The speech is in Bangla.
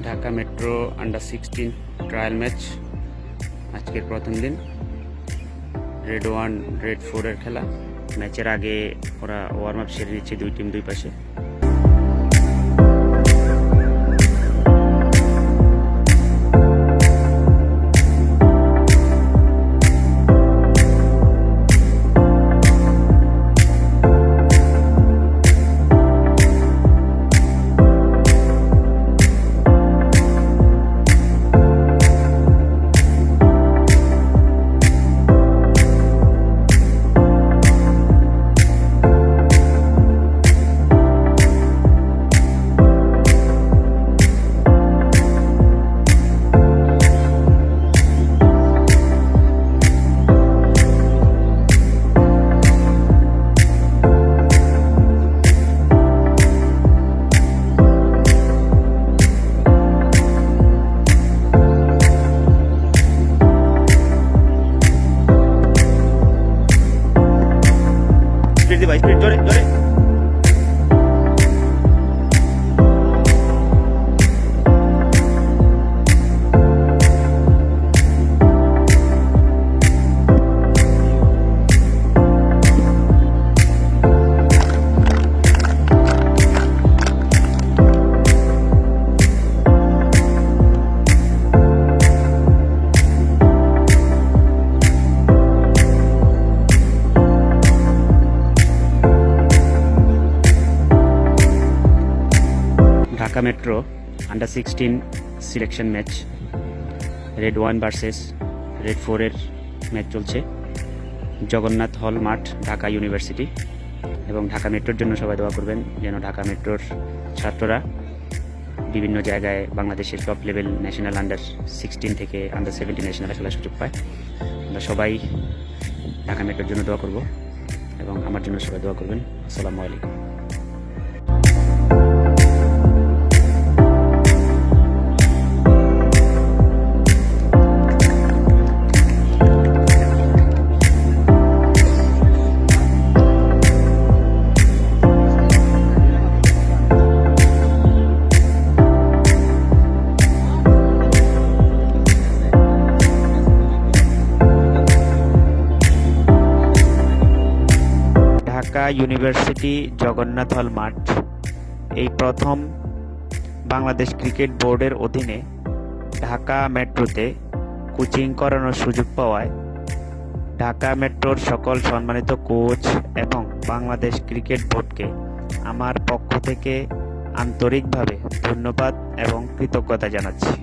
Dhaka metro under 16 trial match আজকের প্রথম দিন। রেড 1 রেড 4 এর খেলা। ম্যাচের আগে ওরা ওয়ার্ম আপ সেরে নিচ্ছে দুই টিম দুই পাশে। স্পিড জোরে জোরে। Dhaka metro under 16 selection match. Red 1 versus red 4 এর ম্যাচ চলছে জগন্নাথ হল মাঠ, ঢাকা ইউনিভার্সিটি। এবং ঢাকা মেট্রোর জন্য সবাই দোয়া করবেন যেন ঢাকা মেট্রোর ছাত্ররা বিভিন্ন জায়গায় বাংলাদেশের টপ লেভেল ন্যাশনাল আন্ডার 16 থেকে আন্ডার 17 ন্যাশনালে খেলার সুযোগ পায়। আমরা সবাই ঢাকা মেট্রোর জন্য দোয়া করব এবং আমার জন্য সবাই দোয়া করবেন। আসসালামু আলাইকুম। ঢাকা ইউনিভার্সিটি জগন্নাথ হল মাঠ এই প্রথম বাংলাদেশ ক্রিকেট বোর্ডের অধীনে ঢাকা মেট্রোতে কোচিং করানোর সুযোগ পাওয়ায় ঢাকা মেট্রোর সকল সম্মানিত কোচ এবং বাংলাদেশ ক্রিকেট বোর্ডকে আমার পক্ষ থেকে আন্তরিকভাবে ধন্যবাদ এবং কৃতজ্ঞতা জানাচ্ছি।